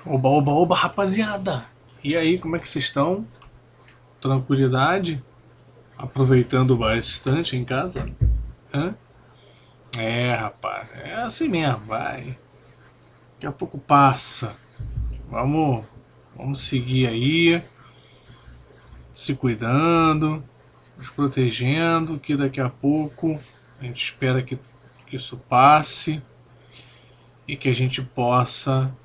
Oba, oba, oba, rapaziada! E aí, como é que vocês estão? Tranquilidade? Aproveitando bastante em casa? Hã? É, rapaz, é assim mesmo, vai. Daqui a pouco passa. Vamos, vamos seguir aí, se cuidando, nos protegendo, que daqui a pouco a gente espera que isso passe e que a gente possa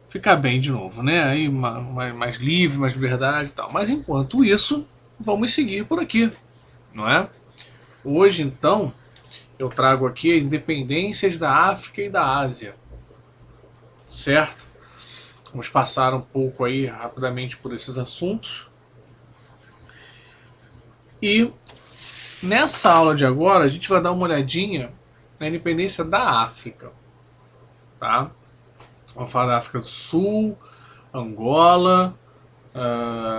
ficar bem de novo, né? Aí mais livre, mais liberdade e tal. Mas enquanto isso, vamos seguir por aqui, não é? Hoje, então, eu trago aqui as independências da África e da Ásia, certo? Vamos passar um pouco aí rapidamente por esses assuntos. E nessa aula de agora, a gente vai dar uma olhadinha na independência da África, tá? Vamos falar da África do Sul, Angola,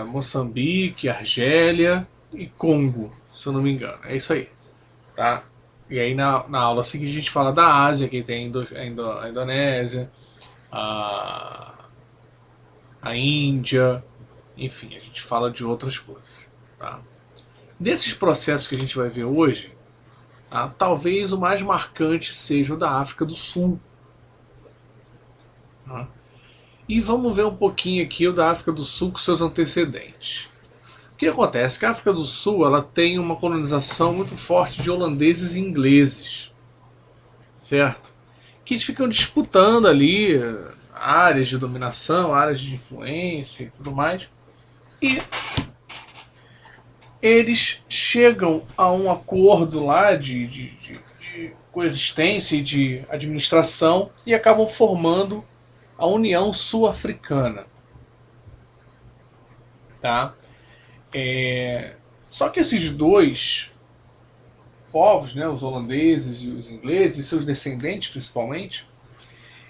Moçambique, Argélia e Congo, se eu não me engano. É isso aí, tá? E aí na aula seguinte a gente fala da Ásia, que tem a Indonésia, a, a Índia, enfim, a gente fala de outras coisas, tá? Desses processos que a gente vai ver hoje, tá? Talvez o mais marcante seja o da África do Sul. Tá? E vamos ver um pouquinho aqui o da África do Sul com seus antecedentes. O que acontece? Que a África do Sul ela tem uma colonização muito forte de holandeses e ingleses, certo? Que eles ficam disputando ali áreas de dominação, áreas de influência e tudo mais. E eles chegam a um acordo lá de coexistência e de administração e acabam formando a União Sul-Africana. Tá? Só que esses dois povos, né, os holandeses e os ingleses, e seus descendentes principalmente,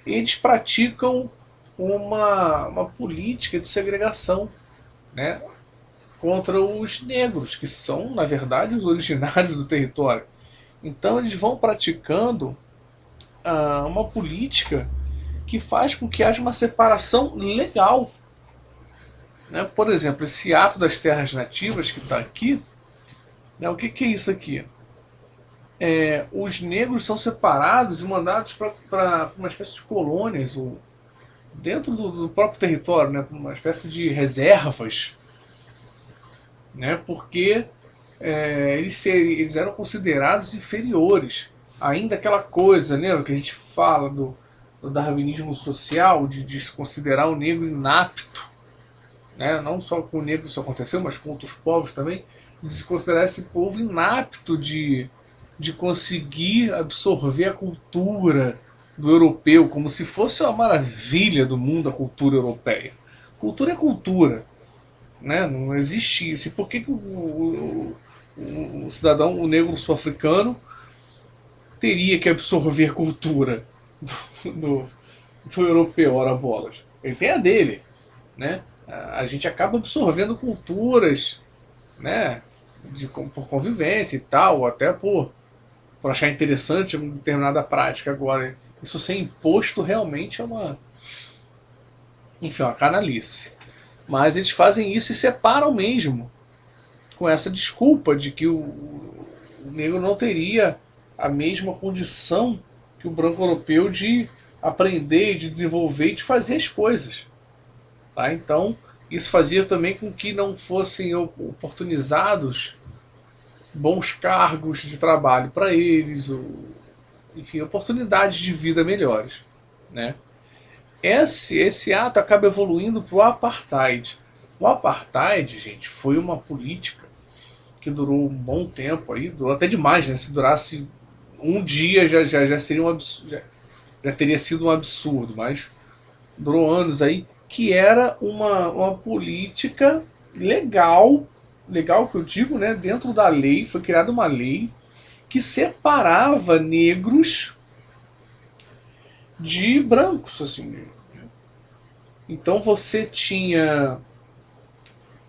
eles praticam uma política de segregação, né, contra os negros, que são, na verdade, os originários do território. Então eles vão praticando uma política que faz com que haja uma separação legal. Né? Por exemplo, esse ato das terras nativas que está aqui, né, o que é isso aqui? Os negros são separados e mandados para uma espécie de colônias, ou dentro do próprio território, né, uma espécie de reservas, né, porque eles eram considerados inferiores. Ainda aquela coisa, né, que a gente fala do darwinismo social, de se considerar o negro inapto, né, não só com o negro isso aconteceu, mas com outros povos também, de se considerar esse povo inapto de conseguir absorver a cultura do europeu, como se fosse uma maravilha do mundo a cultura europeia. Cultura é cultura, né? Não existe isso. E por que o cidadão, o negro sul-africano, teria que absorver cultura do europeu, ora bolas? Ele tem a dele, né? A gente acaba absorvendo culturas, né? Por convivência e tal, ou até por achar interessante uma determinada prática. Agora, isso ser imposto realmente é enfim, uma canalice. Mas eles fazem isso e separam mesmo, com essa desculpa de que o negro não teria a mesma condição que o branco europeu de aprender, de desenvolver e de fazer as coisas. Tá? Então, isso fazia também com que não fossem oportunizados bons cargos de trabalho para eles, ou, enfim, oportunidades de vida melhores. Né? Esse ato acaba evoluindo para o apartheid. O apartheid, gente, foi uma política que durou um bom tempo aí, durou até demais, né? Se durasse um dia já seria um absurdo, já teria sido um absurdo, mas durou anos aí, que era uma política legal, legal que eu digo, né? Dentro da lei, foi criada uma lei que separava negros de brancos, assim. Então você tinha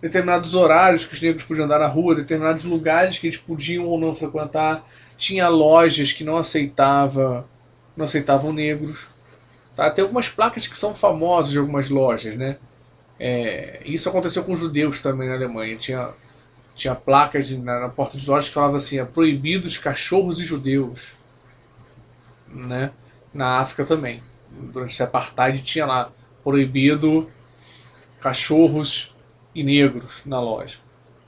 determinados horários que os negros podiam andar na rua, determinados lugares que eles podiam ou não frequentar, tinha lojas que não aceitavam negros, Tá? Tem algumas placas que são famosas de algumas lojas, né? Isso aconteceu com os judeus também na Alemanha. Tinha placas na porta de lojas que falavam assim: proibidos cachorros e judeus, né? Na África também. Durante esse apartheid tinha lá proibido cachorros e negros na loja.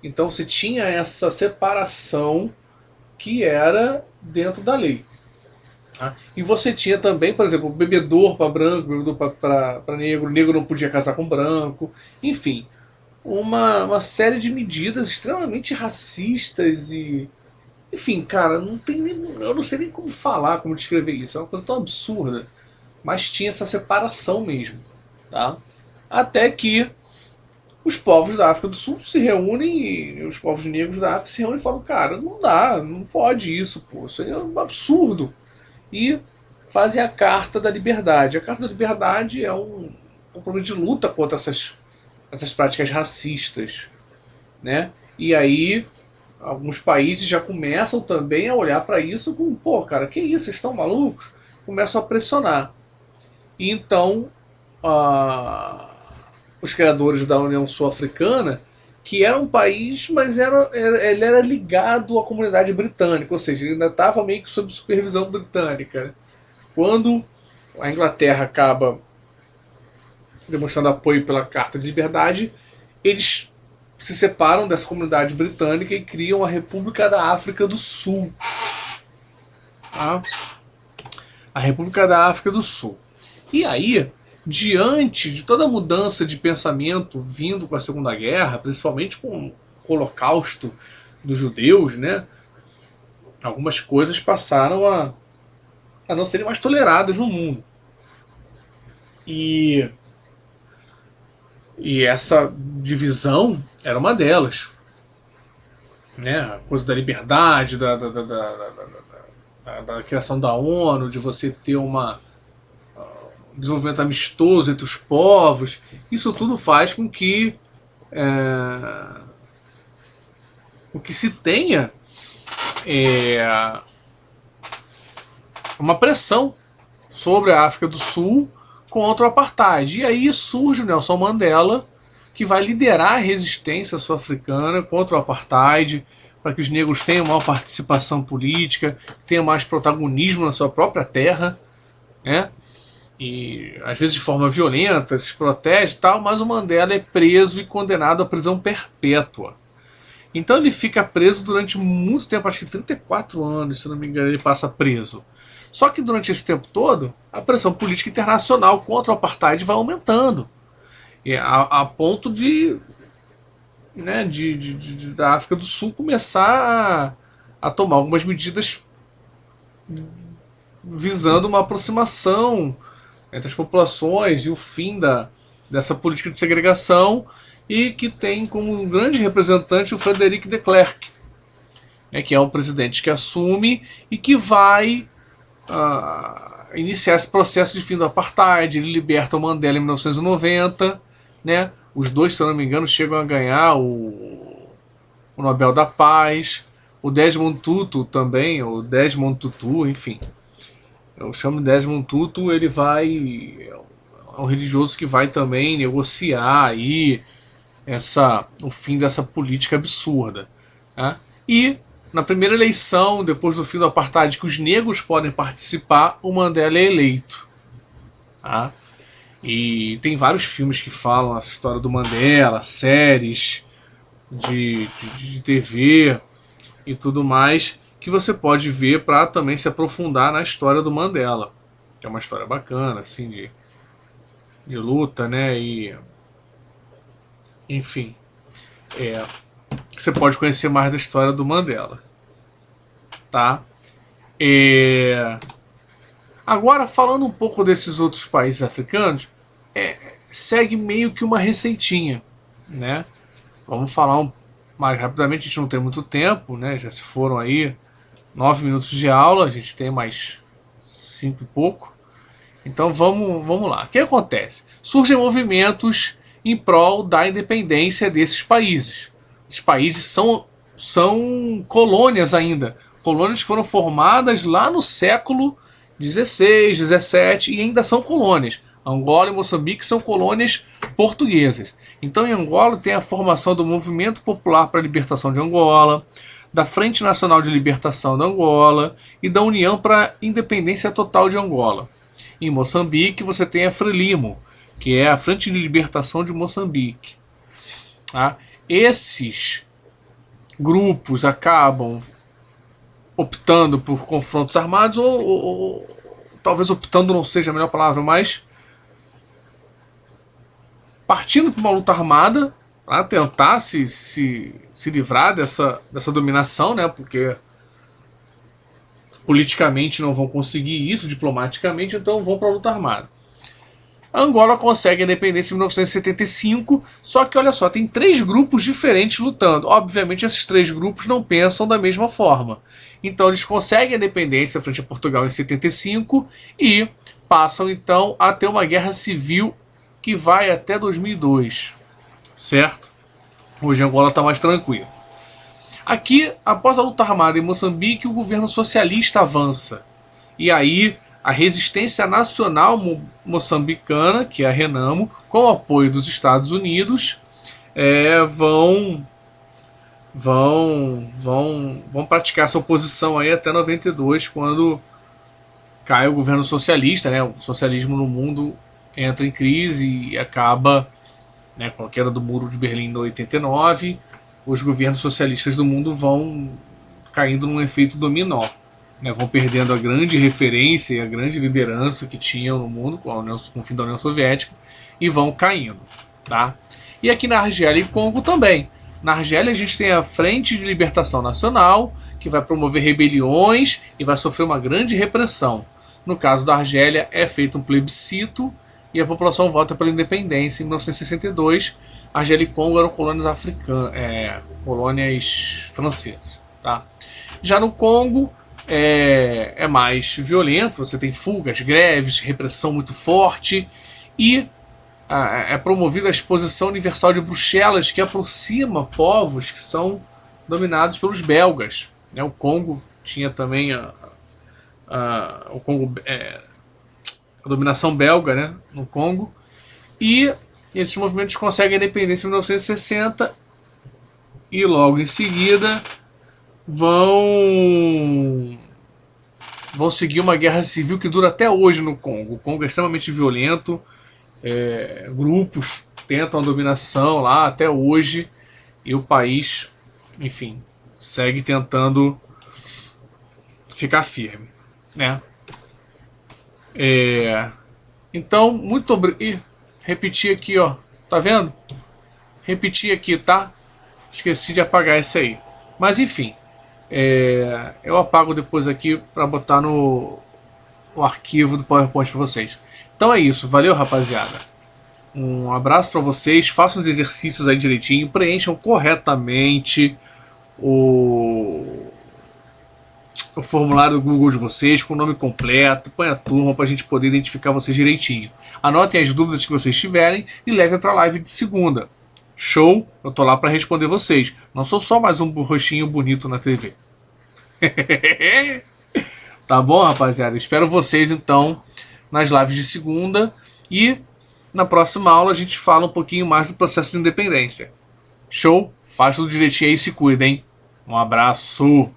Então você tinha essa separação que era dentro da lei. Tá? E você tinha também, por exemplo, bebedor para branco, bebedor para negro, negro não podia casar com branco, enfim, uma série de medidas extremamente racistas e. Enfim, cara, não tem nem, eu não sei nem como falar, como descrever isso, é uma coisa tão absurda. Mas tinha essa separação mesmo. Tá? Até que os povos da África do Sul se reúnem, os povos negros da África se reúnem e falam: cara, não dá, não pode isso, pô, isso aí é um absurdo. E fazem a Carta da Liberdade. A Carta da Liberdade é um programa de luta contra essas práticas racistas, né? E aí alguns países já começam também a olhar para isso com: pô, cara, que isso, vocês estão malucos? Começam a pressionar. E então os criadores da União Sul-Africana, que era um país, mas ele era ligado à comunidade britânica, ou seja, ele ainda estava meio que sob supervisão britânica. Quando a Inglaterra acaba demonstrando apoio pela Carta de Liberdade, eles se separam dessa comunidade britânica e criam a República da África do Sul. Tá? A República da África do Sul. E aí, diante de toda a mudança de pensamento vindo com a Segunda Guerra, principalmente com o Holocausto dos judeus, né, algumas coisas passaram a não serem mais toleradas no mundo. E essa divisão era uma delas. Né, a coisa da liberdade, da criação da ONU, de você ter um desenvolvimento amistoso entre os povos. Isso tudo faz com que se tenha uma pressão sobre a África do Sul contra o apartheid. E aí surge o Nelson Mandela, que vai liderar a resistência sul-africana contra o apartheid, para que os negros tenham maior participação política, tenham mais protagonismo na sua própria terra, né? E às vezes de forma violenta, se protege e tal, mas o Mandela é preso e condenado à prisão perpétua. Então ele fica preso durante muito tempo, acho que 34 anos, se não me engano, ele passa preso. Só que durante esse tempo todo, a pressão política internacional contra o apartheid vai aumentando. A ponto da África do Sul começar a tomar algumas medidas visando uma aproximação entre as populações e o fim dessa política de segregação, e que tem como um grande representante o Frederic de Klerk, né, que é o presidente que assume e que vai iniciar esse processo de fim do apartheid. Ele liberta o Mandela em 1990, né? Os dois, se eu não me engano, chegam a ganhar o Nobel da Paz. O Desmond Tutu também, o Desmond Tutu, enfim. Eu chamo de Desmond Tutu, ele é um religioso que vai também negociar aí o fim dessa política absurda. Tá? E na primeira eleição, depois do fim do apartheid, que os negros podem participar, o Mandela é eleito. Tá? E tem vários filmes que falam a história do Mandela, séries de TV e tudo mais, que você pode ver para também se aprofundar na história do Mandela, que é uma história bacana, assim, de luta, né? E enfim, você pode conhecer mais da história do Mandela, tá? Agora, falando um pouco desses outros países africanos, segue meio que uma receitinha, né? Vamos falar mais rapidamente, a gente não tem muito tempo, né? Já se foram aí 9 minutos de aula, a gente tem mais 5 e pouco. Então vamos lá. O que acontece? Surgem movimentos em prol da independência desses países. Esses países são colônias ainda. Colônias que foram formadas lá no século XVI, XVII e ainda são colônias. Angola e Moçambique são colônias portuguesas. Então, em Angola tem a formação do Movimento Popular para a Libertação de Angola, da Frente Nacional de Libertação de Angola e da União para a Independência Total de Angola. Em Moçambique você tem a Frelimo, que é a Frente de Libertação de Moçambique. Tá? Esses grupos acabam optando por confrontos armados ou talvez optando não seja a melhor palavra, mas partindo para uma luta armada para tentar se livrar dessa dominação, né? Porque politicamente não vão conseguir isso, diplomaticamente, então vão para a luta armada. A Angola consegue a independência em 1975, só que olha só, tem 3 grupos diferentes lutando. Obviamente esses 3 grupos não pensam da mesma forma. Então eles conseguem a independência frente a Portugal em 75 e passam então a ter uma guerra civil que vai até 2002, certo? Hoje Angola está mais tranquilo. Aqui, após a luta armada em Moçambique, o governo socialista avança. E aí a resistência nacional moçambicana, que é a Renamo, com o apoio dos Estados Unidos, vão praticar essa oposição aí até 92, quando cai o governo socialista, né? O socialismo no mundo entra em crise e acaba, né, com a queda do Muro de Berlim em 89. Os governos socialistas do mundo vão caindo num efeito dominó, né? Vão perdendo a grande referência e a grande liderança que tinham no mundo com o fim da União Soviética e vão caindo, tá? E aqui na Argélia e Congo também. Na Argélia a gente tem a Frente de Libertação Nacional, que vai promover rebeliões e vai sofrer uma grande repressão. No caso da Argélia é feito um plebiscito e a população vota pela independência em 1962. Argélia e Congo eram colônias colônias francesas, tá? Já no Congo é mais violento, você tem fugas, greves, repressão muito forte e é promovida a Exposição Universal de Bruxelas, que aproxima povos que são dominados pelos belgas, né? O Congo tinha também a dominação belga, né, no Congo, e esses movimentos conseguem a independência em 1960 e logo em seguida vão seguir uma guerra civil que dura até hoje no Congo. O Congo é extremamente violento, grupos tentam a dominação lá até hoje e o país, enfim, segue tentando ficar firme, né? Então, muito obrigado. Repetir aqui, ó. Tá vendo? Repetir aqui, tá? Esqueci de apagar esse aí. Mas enfim, eu apago depois aqui para botar no arquivo do PowerPoint para vocês. Então é isso. Valeu, rapaziada. Um abraço para vocês. Façam os exercícios aí direitinho. Preencham corretamente o formulário do Google de vocês com o nome completo, põe a turma para a gente poder identificar vocês direitinho. Anotem as dúvidas que vocês tiverem e levem para a live de segunda. Show? Eu tô lá para responder vocês. Não sou só mais um rostinho bonito na TV. Tá bom, rapaziada? Espero vocês então nas lives de segunda e na próxima aula a gente fala um pouquinho mais do processo de independência. Show? Faz tudo direitinho aí e se cuidem. Um abraço!